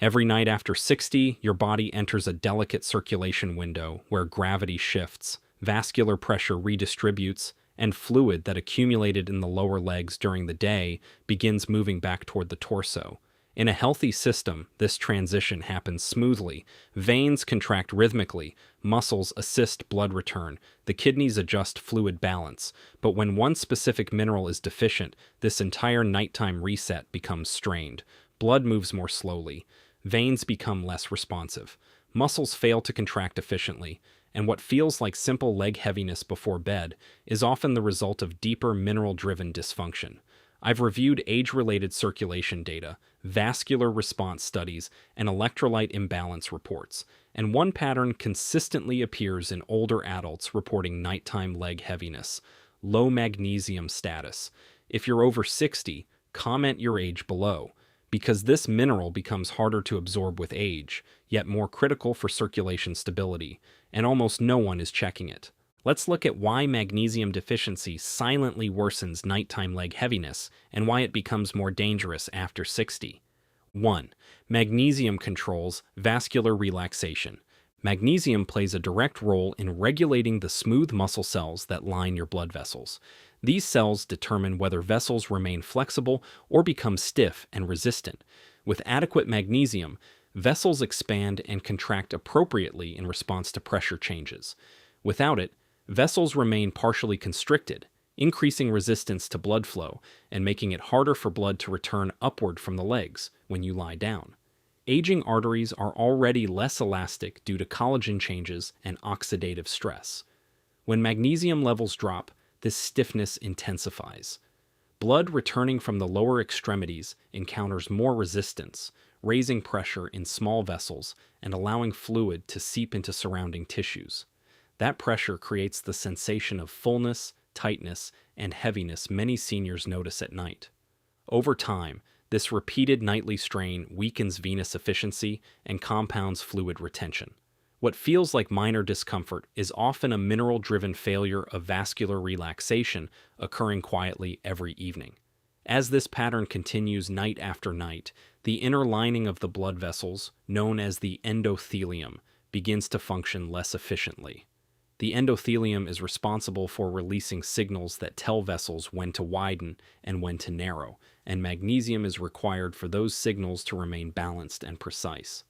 Every night after 60, your body enters a delicate circulation window where gravity shifts, vascular pressure redistributes, and fluid that accumulated in the lower legs during the day begins moving back toward the torso. In a healthy system, this transition happens smoothly. Veins contract rhythmically, muscles assist blood return, the kidneys adjust fluid balance. But when one specific mineral is deficient, this entire nighttime reset becomes strained. Blood moves more slowly. Veins become less responsive. Muscles fail to contract efficiently, and what feels like simple leg heaviness before bed is often the result of deeper mineral-driven dysfunction. I've reviewed age-related circulation data, vascular response studies, and electrolyte imbalance reports, and one pattern consistently appears in older adults reporting nighttime leg heaviness: low magnesium status. If you're over 60, comment your age below, because this mineral becomes harder to absorb with age, yet more critical for circulation stability, and almost no one is checking it. Let's look at why magnesium deficiency silently worsens nighttime leg heaviness and why it becomes more dangerous after 60. 1. Magnesium controls vascular relaxation. Magnesium plays a direct role in regulating the smooth muscle cells that line your blood vessels. These cells determine whether vessels remain flexible or become stiff and resistant. With adequate magnesium, vessels expand and contract appropriately in response to pressure changes. Without it, vessels remain partially constricted, increasing resistance to blood flow and making it harder for blood to return upward from the legs when you lie down. Aging arteries are already less elastic due to collagen changes and oxidative stress. When magnesium levels drop, this stiffness intensifies. Blood returning from the lower extremities encounters more resistance, raising pressure in small vessels and allowing fluid to seep into surrounding tissues. That pressure creates the sensation of fullness, tightness, and heaviness many seniors notice at night. Over time, this repeated nightly strain weakens venous efficiency and compounds fluid retention. What feels like minor discomfort is often a mineral-driven failure of vascular relaxation occurring quietly every evening. As this pattern continues night after night, the inner lining of the blood vessels, known as the endothelium, begins to function less efficiently. The endothelium is responsible for releasing signals that tell vessels when to widen and when to narrow, and magnesium is required for those signals to remain balanced and precise.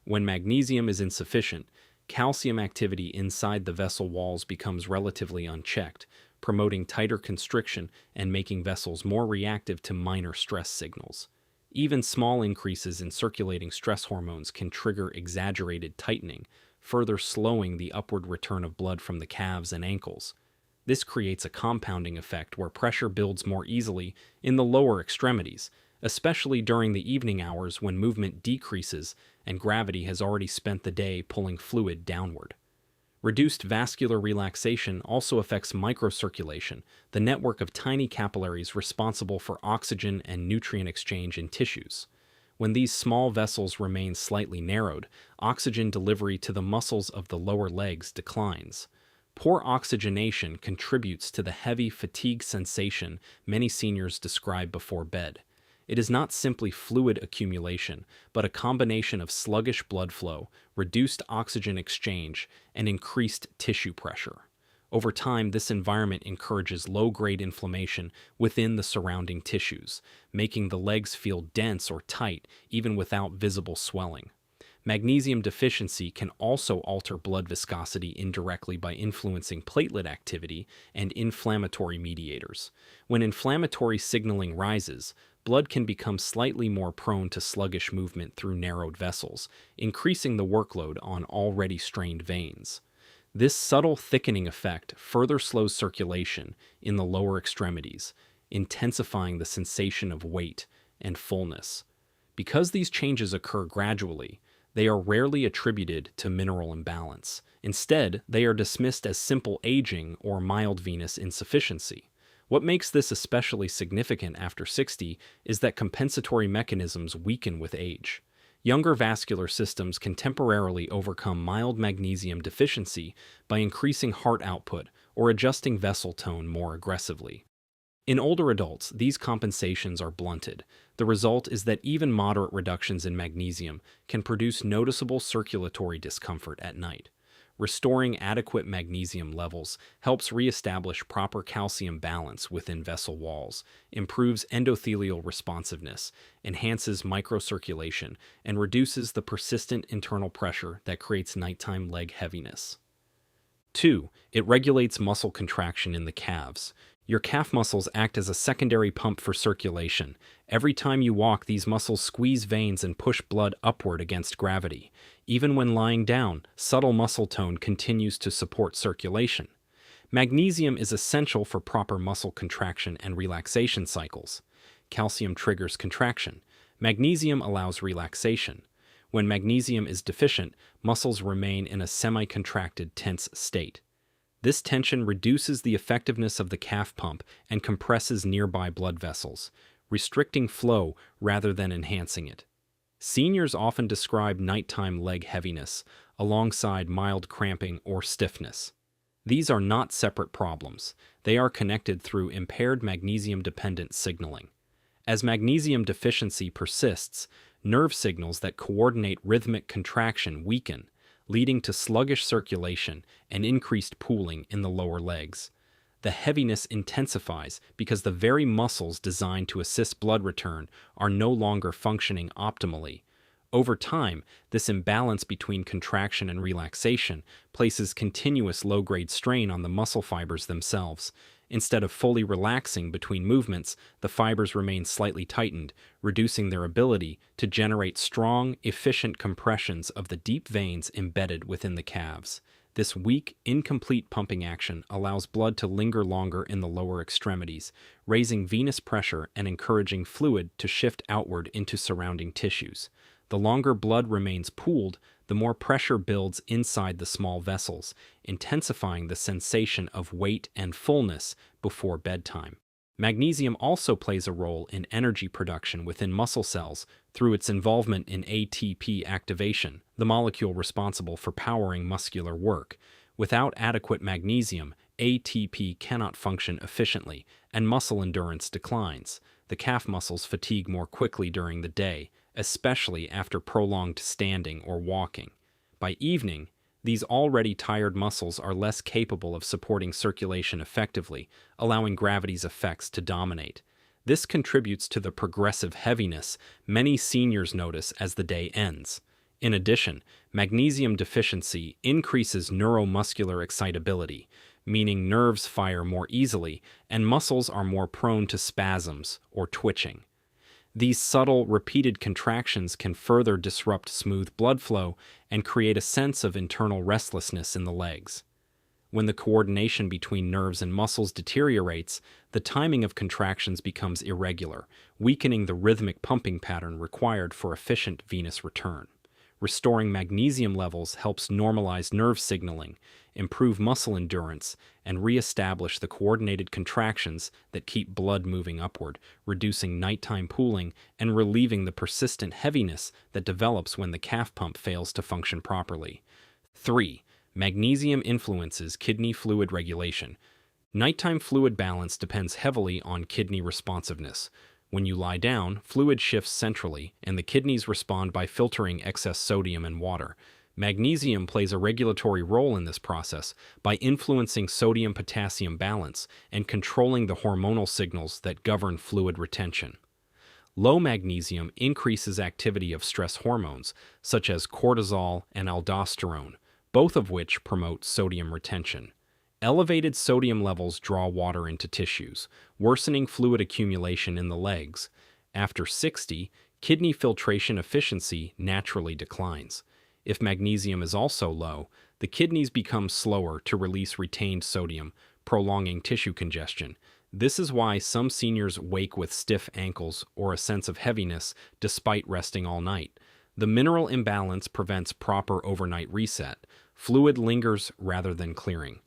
When magnesium is insufficient, calcium activity inside the vessel walls becomes relatively unchecked, promoting tighter constriction and making vessels more reactive to minor stress signals. Even small increases in circulating stress hormones can trigger exaggerated tightening, further slowing the upward return of blood from the calves and ankles. This creates a compounding effect where pressure builds more easily in the lower extremities, especially during the evening hours when movement decreases and gravity has already spent the day pulling fluid downward. Reduced vascular relaxation also affects microcirculation, the network of tiny capillaries responsible for oxygen and nutrient exchange in tissues. When these small vessels remain slightly narrowed, oxygen delivery to the muscles of the lower legs declines. Poor oxygenation contributes to the heavy fatigue sensation many seniors describe before bed. It is not simply fluid accumulation, but a combination of sluggish blood flow, reduced oxygen exchange, and increased tissue pressure. Over time, this environment encourages low-grade inflammation within the surrounding tissues, making the legs feel dense or tight even without visible swelling. Magnesium deficiency can also alter blood viscosity indirectly by influencing platelet activity and inflammatory mediators. When inflammatory signaling rises, blood can become slightly more prone to sluggish movement through narrowed vessels, increasing the workload on already strained veins. This subtle thickening effect further slows circulation in the lower extremities, intensifying the sensation of weight and fullness. Because these changes occur gradually, they are rarely attributed to mineral imbalance. Instead, they are dismissed as simple aging or mild venous insufficiency. What makes this especially significant after 60 is that compensatory mechanisms weaken with age. Younger vascular systems can temporarily overcome mild magnesium deficiency by increasing heart output or adjusting vessel tone more aggressively. In older adults, these compensations are blunted. The result is that even moderate reductions in magnesium can produce noticeable circulatory discomfort at night. Restoring adequate magnesium levels helps reestablish proper calcium balance within vessel walls, improves endothelial responsiveness, enhances microcirculation, and reduces the persistent internal pressure that creates nighttime leg heaviness. 2. It regulates muscle contraction in the calves. Your calf muscles act as a secondary pump for circulation. Every time you walk, these muscles squeeze veins and push blood upward against gravity. Even when lying down, subtle muscle tone continues to support circulation. Magnesium is essential for proper muscle contraction and relaxation cycles. Calcium triggers contraction. Magnesium allows relaxation. When magnesium is deficient, muscles remain in a semi-contracted, tense state. This tension reduces the effectiveness of the calf pump and compresses nearby blood vessels, restricting flow rather than enhancing it. Seniors often describe nighttime leg heaviness alongside mild cramping or stiffness. These are not separate problems. They are connected through impaired magnesium-dependent signaling. As magnesium deficiency persists, nerve signals that coordinate rhythmic contraction weaken, leading to sluggish circulation and increased pooling in the lower legs. The heaviness intensifies because the very muscles designed to assist blood return are no longer functioning optimally. Over time, this imbalance between contraction and relaxation places continuous low-grade strain on the muscle fibers themselves. Instead of fully relaxing between movements, the fibers remain slightly tightened, reducing their ability to generate strong, efficient compressions of the deep veins embedded within the calves. This weak, incomplete pumping action allows blood to linger longer in the lower extremities, raising venous pressure and encouraging fluid to shift outward into surrounding tissues. The longer blood remains pooled, the more pressure builds inside the small vessels, intensifying the sensation of weight and fullness before bedtime. Magnesium also plays a role in energy production within muscle cells through its involvement in ATP activation, the molecule responsible for powering muscular work. Without adequate magnesium, ATP cannot function efficiently, and muscle endurance declines. The calf muscles fatigue more quickly during the day, especially after prolonged standing or walking. By evening, these already tired muscles are less capable of supporting circulation effectively, allowing gravity's effects to dominate. This contributes to the progressive heaviness many seniors notice as the day ends. In addition, magnesium deficiency increases neuromuscular excitability, meaning nerves fire more easily and muscles are more prone to spasms or twitching. These subtle, repeated contractions can further disrupt smooth blood flow and create a sense of internal restlessness in the legs. When the coordination between nerves and muscles deteriorates, the timing of contractions becomes irregular, weakening the rhythmic pumping pattern required for efficient venous return. Restoring magnesium levels helps normalize nerve signaling, improve muscle endurance, and re-establish the coordinated contractions that keep blood moving upward, reducing nighttime pooling and relieving the persistent heaviness that develops when the calf pump fails to function properly. 3. Magnesium influences kidney fluid regulation. Nighttime fluid balance depends heavily on kidney responsiveness. When you lie down, fluid shifts centrally, and the kidneys respond by filtering excess sodium and water. Magnesium plays a regulatory role in this process by influencing sodium-potassium balance and controlling the hormonal signals that govern fluid retention. Low magnesium increases activity of stress hormones, such as cortisol and aldosterone, both of which promote sodium retention. Elevated sodium levels draw water into tissues, worsening fluid accumulation in the legs. After 60, kidney filtration efficiency naturally declines. If magnesium is also low, the kidneys become slower to release retained sodium, prolonging tissue congestion. This is why some seniors wake with stiff ankles or a sense of heaviness despite resting all night. The mineral imbalance prevents proper overnight reset. Fluid lingers rather than clearing.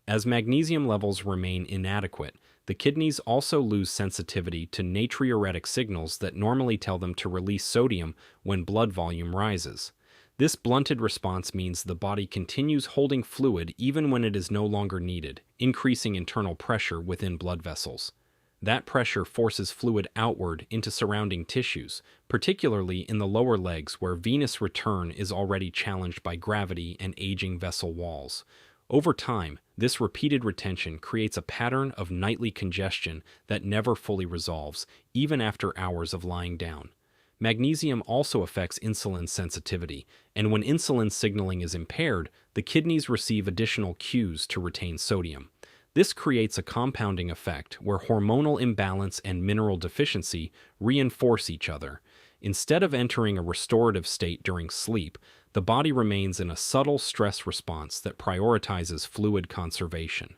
As magnesium levels remain inadequate, the kidneys also lose sensitivity to natriuretic signals that normally tell them to release sodium when blood volume rises. This blunted response means the body continues holding fluid even when it is no longer needed, increasing internal pressure within blood vessels. That pressure forces fluid outward into surrounding tissues, particularly in the lower legs where venous return is already challenged by gravity and aging vessel walls. Over time, this repeated retention creates a pattern of nightly congestion that never fully resolves, even after hours of lying down. Magnesium also affects insulin sensitivity, and when insulin signaling is impaired, the kidneys receive additional cues to retain sodium. This creates a compounding effect where hormonal imbalance and mineral deficiency reinforce each other. Instead of entering a restorative state during sleep, the body remains in a subtle stress response that prioritizes fluid conservation.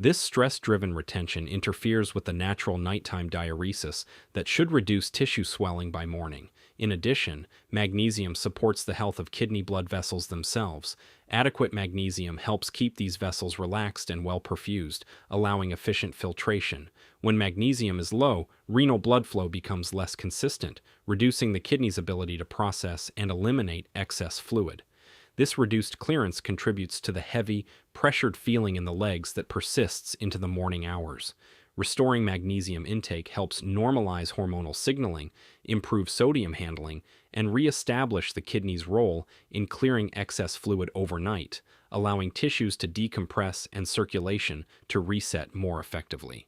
This stress-driven retention interferes with the natural nighttime diuresis that should reduce tissue swelling by morning. In addition, magnesium supports the health of kidney blood vessels themselves. Adequate magnesium helps keep these vessels relaxed and well perfused, allowing efficient filtration. When magnesium is low, renal blood flow becomes less consistent, reducing the kidney's ability to process and eliminate excess fluid. This reduced clearance contributes to the heavy, pressured feeling in the legs that persists into the morning hours. Restoring magnesium intake helps normalize hormonal signaling, improve sodium handling, and reestablish the kidney's role in clearing excess fluid overnight, allowing tissues to decompress and circulation to reset more effectively.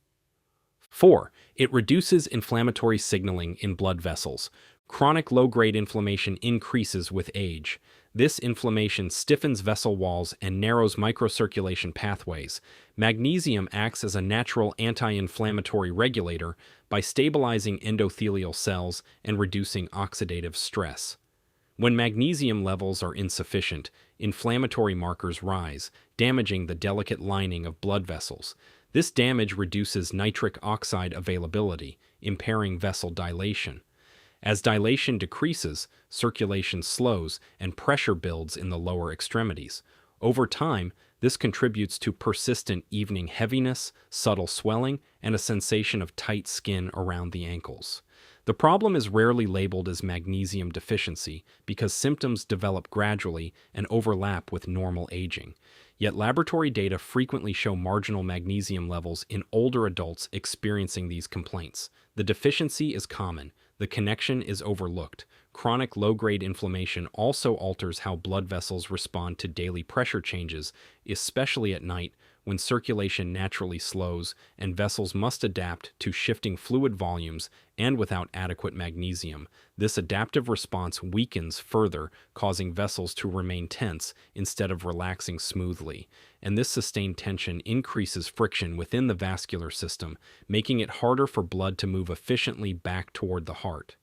4. It reduces inflammatory signaling in blood vessels. Chronic low-grade inflammation increases with age. This inflammation stiffens vessel walls and narrows microcirculation pathways. Magnesium acts as a natural anti-inflammatory regulator by stabilizing endothelial cells and reducing oxidative stress. When magnesium levels are insufficient, inflammatory markers rise, damaging the delicate lining of blood vessels. This damage reduces nitric oxide availability, impairing vessel dilation. As dilation decreases, circulation slows and pressure builds in the lower extremities. Over time, this contributes to persistent evening heaviness, subtle swelling, and a sensation of tight skin around the ankles. The problem is rarely labeled as magnesium deficiency because symptoms develop gradually and overlap with normal aging. Yet laboratory data frequently show marginal magnesium levels in older adults experiencing these complaints. The deficiency is common. The connection is overlooked. Chronic low-grade inflammation also alters how blood vessels respond to daily pressure changes, especially at night when circulation naturally slows and vessels must adapt to shifting fluid volumes. And without adequate magnesium, this adaptive response weakens further, causing vessels to remain tense instead of relaxing smoothly. And this sustained tension increases friction within the vascular system, making it harder for blood to move efficiently back toward the heart.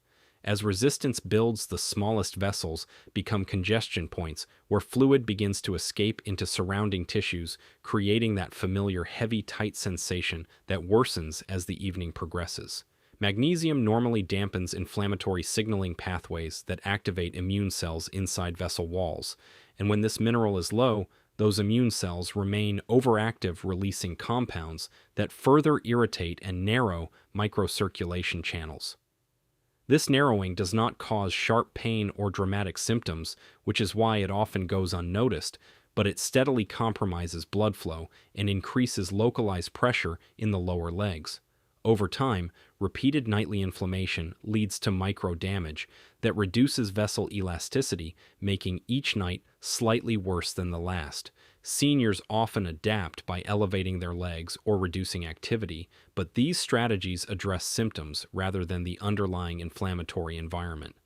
As resistance builds, the smallest vessels become congestion points where fluid begins to escape into surrounding tissues, creating that familiar heavy, tight sensation that worsens as the evening progresses. Magnesium normally dampens inflammatory signaling pathways that activate immune cells inside vessel walls, and when this mineral is low, those immune cells remain overactive, releasing compounds that further irritate and narrow microcirculation channels. This narrowing does not cause sharp pain or dramatic symptoms, which is why it often goes unnoticed, but it steadily compromises blood flow and increases localized pressure in the lower legs. Over time, repeated nightly inflammation leads to micro-damage that reduces vessel elasticity, making each night slightly worse than the last. Seniors often adapt by elevating their legs or reducing activity, but these strategies address symptoms rather than the underlying inflammatory environment.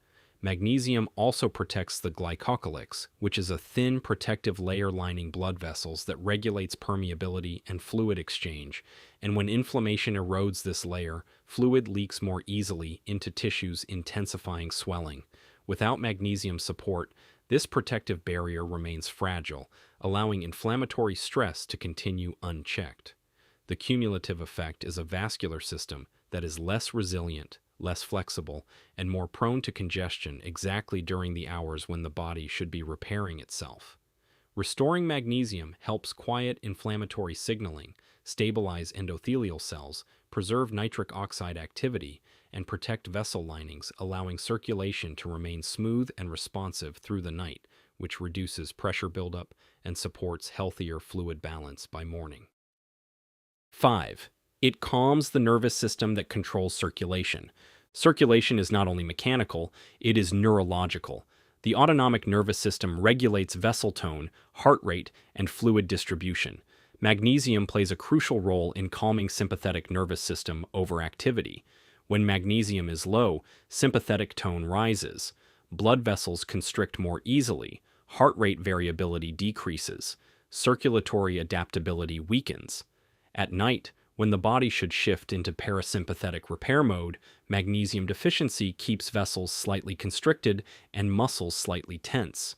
Magnesium also protects the glycocalyx, which is a thin protective layer lining blood vessels that regulates permeability and fluid exchange, and when inflammation erodes this layer, fluid leaks more easily into tissues, intensifying swelling. Without magnesium support, this protective barrier remains fragile, allowing inflammatory stress to continue unchecked. The cumulative effect is a vascular system that is less resilient, less flexible, and more prone to congestion exactly during the hours when the body should be repairing itself. Restoring magnesium helps quiet inflammatory signaling, stabilize endothelial cells, preserve nitric oxide activity, and protect vessel linings, allowing circulation to remain smooth and responsive through the night, which reduces pressure buildup and supports healthier fluid balance by morning. 5. It calms the nervous system that controls circulation. Circulation is not only mechanical, it is neurological. The autonomic nervous system regulates vessel tone, heart rate, and fluid distribution. Magnesium plays a crucial role in calming sympathetic nervous system overactivity. When magnesium is low, sympathetic tone rises. Blood vessels constrict more easily. Heart rate variability decreases. Circulatory adaptability weakens. At night, when the body should shift into parasympathetic repair mode, magnesium deficiency keeps vessels slightly constricted and muscles slightly tense.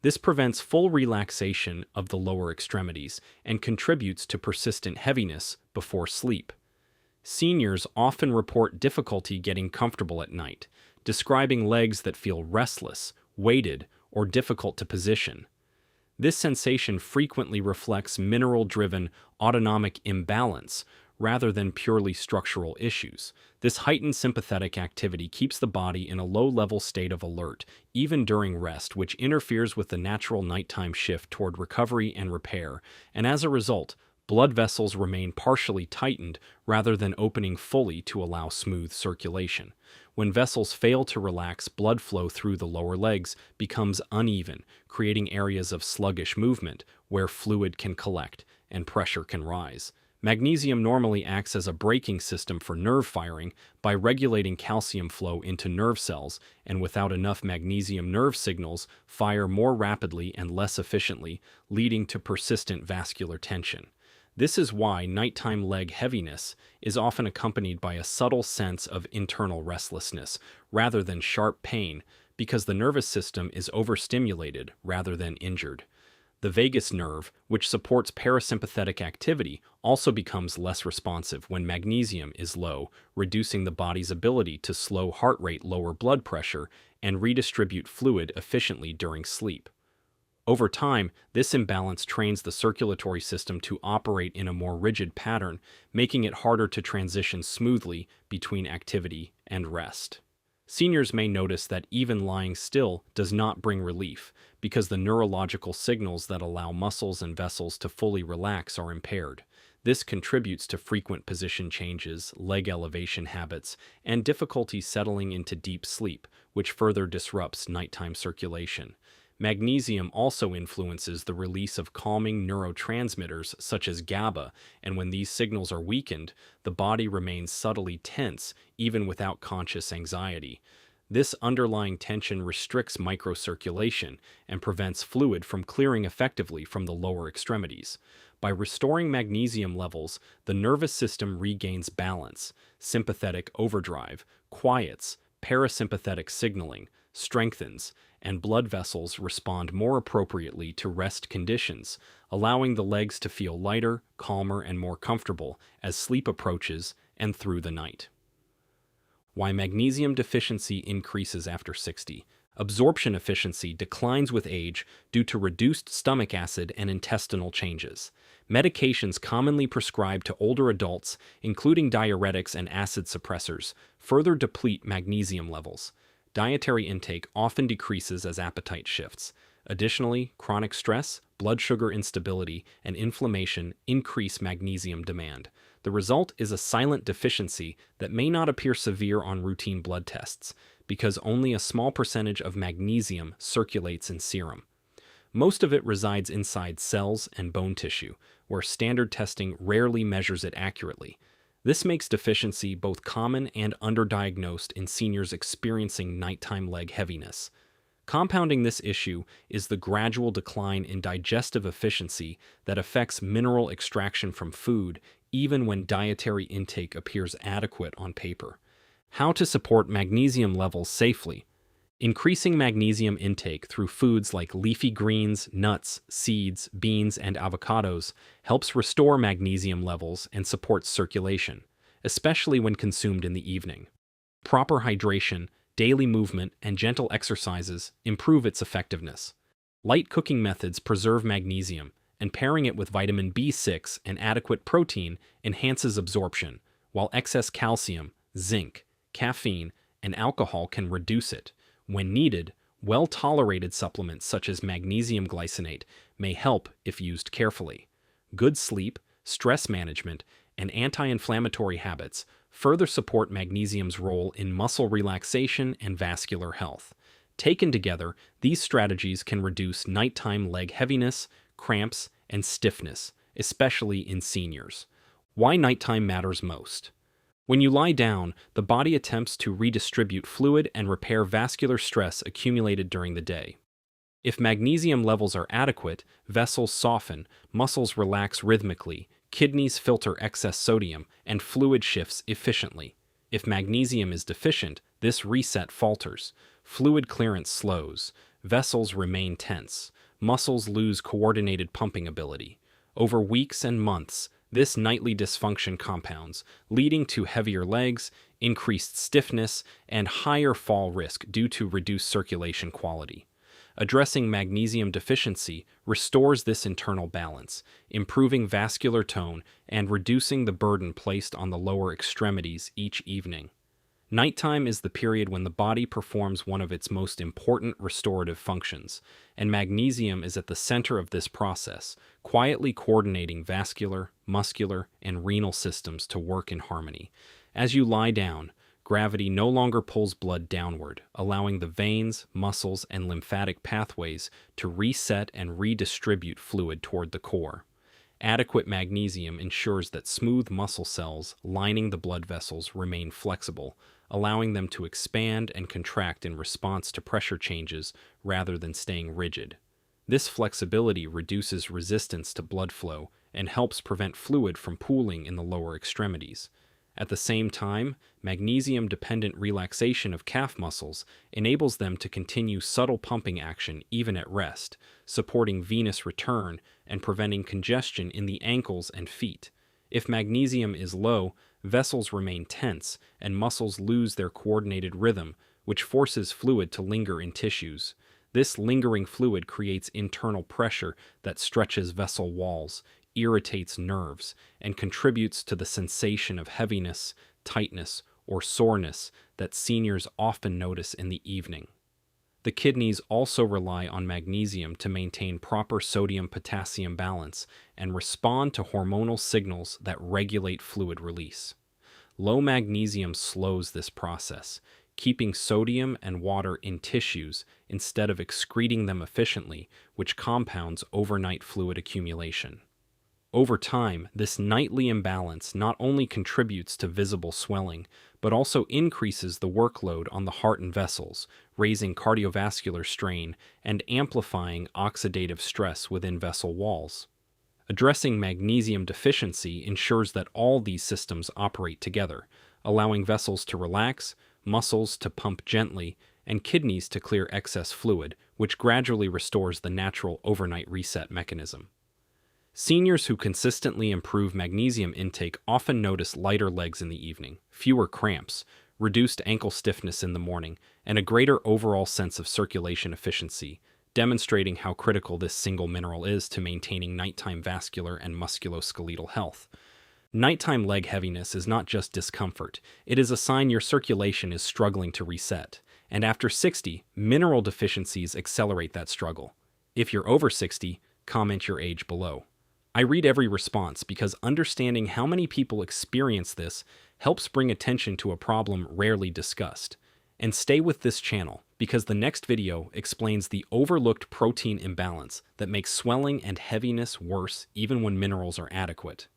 This prevents full relaxation of the lower extremities and contributes to persistent heaviness before sleep. Seniors often report difficulty getting comfortable at night, describing legs that feel restless, weighted, or difficult to position. This sensation frequently reflects mineral-driven autonomic imbalance rather than purely structural issues. This heightened sympathetic activity keeps the body in a low-level state of alert, even during rest, which interferes with the natural nighttime shift toward recovery and repair, and as a result, blood vessels remain partially tightened rather than opening fully to allow smooth circulation. When vessels fail to relax, blood flow through the lower legs becomes uneven, creating areas of sluggish movement where fluid can collect and pressure can rise. Magnesium normally acts as a braking system for nerve firing by regulating calcium flow into nerve cells, and without enough magnesium, nerve signals fire more rapidly and less efficiently, leading to persistent vascular tension. This is why nighttime leg heaviness is often accompanied by a subtle sense of internal restlessness rather than sharp pain, because the nervous system is overstimulated rather than injured. The vagus nerve, which supports parasympathetic activity, also becomes less responsive when magnesium is low, reducing the body's ability to slow heart rate, lower blood pressure, and redistribute fluid efficiently during sleep. Over time, this imbalance trains the circulatory system to operate in a more rigid pattern, making it harder to transition smoothly between activity and rest. Seniors may notice that even lying still does not bring relief, because the neurological signals that allow muscles and vessels to fully relax are impaired. This contributes to frequent position changes, leg elevation habits, and difficulty settling into deep sleep, which further disrupts nighttime circulation. Magnesium also influences the release of calming neurotransmitters such as GABA, and when these signals are weakened, the body remains subtly tense even without conscious anxiety. This underlying tension restricts microcirculation and prevents fluid from clearing effectively from the lower extremities. By restoring magnesium levels, the nervous system regains balance, sympathetic overdrive quiets, parasympathetic signaling strengthens, and blood vessels respond more appropriately to rest conditions, allowing the legs to feel lighter, calmer, and more comfortable as sleep approaches and through the night. Why magnesium deficiency increases after 60. Absorption efficiency declines with age due to reduced stomach acid and intestinal changes. Medications commonly prescribed to older adults, including diuretics and acid suppressors, further deplete magnesium levels. Dietary intake often decreases as appetite shifts. Additionally, chronic stress, blood sugar instability, and inflammation increase magnesium demand. The result is a silent deficiency that may not appear severe on routine blood tests, because only a small percentage of magnesium circulates in serum. Most of it resides inside cells and bone tissue, where standard testing rarely measures it accurately. This makes deficiency both common and underdiagnosed in seniors experiencing nighttime leg heaviness. Compounding this issue is the gradual decline in digestive efficiency that affects mineral extraction from food, even when dietary intake appears adequate on paper. How to support magnesium levels safely. Increasing magnesium intake through foods like leafy greens, nuts, seeds, beans, and avocados helps restore magnesium levels and supports circulation, especially when consumed in the evening. Proper hydration, daily movement, and gentle exercises improve its effectiveness. Light cooking methods preserve magnesium, and pairing it with vitamin B6 and adequate protein enhances absorption, while excess calcium, zinc, caffeine, and alcohol can reduce it. When needed, well-tolerated supplements such as magnesium glycinate may help if used carefully. Good sleep, stress management, and anti-inflammatory habits further support magnesium's role in muscle relaxation and vascular health. Taken together, these strategies can reduce nighttime leg heaviness, cramps, and stiffness, especially in seniors. Why nighttime matters most. When you lie down, the body attempts to redistribute fluid and repair vascular stress accumulated during the day. If magnesium levels are adequate, vessels soften, muscles relax rhythmically, kidneys filter excess sodium, and fluid shifts efficiently. If magnesium is deficient, this reset falters, fluid clearance slows, vessels remain tense, muscles lose coordinated pumping ability. Over weeks and months, this nightly dysfunction compounds, leading to heavier legs, increased stiffness, and higher fall risk due to reduced circulation quality. Addressing magnesium deficiency restores this internal balance, improving vascular tone and reducing the burden placed on the lower extremities each evening. Nighttime is the period when the body performs one of its most important restorative functions, and magnesium is at the center of this process, quietly coordinating vascular, muscular, and renal systems to work in harmony. As you lie down, gravity no longer pulls blood downward, allowing the veins, muscles, and lymphatic pathways to reset and redistribute fluid toward the core. Adequate magnesium ensures that smooth muscle cells lining the blood vessels remain flexible, allowing them to expand and contract in response to pressure changes rather than staying rigid. This flexibility reduces resistance to blood flow and helps prevent fluid from pooling in the lower extremities. At the same time, magnesium-dependent relaxation of calf muscles enables them to continue subtle pumping action even at rest, supporting venous return and preventing congestion in the ankles and feet. If magnesium is low, vessels remain tense and muscles lose their coordinated rhythm, which forces fluid to linger in tissues. This lingering fluid creates internal pressure that stretches vessel walls, irritates nerves, and contributes to the sensation of heaviness, tightness, or soreness that seniors often notice in the evening. The kidneys also rely on magnesium to maintain proper sodium-potassium balance and respond to hormonal signals that regulate fluid release. Low magnesium slows this process, keeping sodium and water in tissues instead of excreting them efficiently, which compounds overnight fluid accumulation. Over time, this nightly imbalance not only contributes to visible swelling, but also increases the workload on the heart and vessels, raising cardiovascular strain and amplifying oxidative stress within vessel walls. Addressing magnesium deficiency ensures that all these systems operate together, allowing vessels to relax, muscles to pump gently, and kidneys to clear excess fluid, which gradually restores the natural overnight reset mechanism. Seniors who consistently improve magnesium intake often notice lighter legs in the evening, fewer cramps, reduced ankle stiffness in the morning, and a greater overall sense of circulation efficiency, demonstrating how critical this single mineral is to maintaining nighttime vascular and musculoskeletal health. Nighttime leg heaviness is not just discomfort, it is a sign your circulation is struggling to reset, and after 60, mineral deficiencies accelerate that struggle. If you're over 60, comment your age below. I read every response because understanding how many people experience this helps bring attention to a problem rarely discussed. And stay with this channel because the next video explains the overlooked protein imbalance that makes swelling and heaviness worse even when minerals are adequate.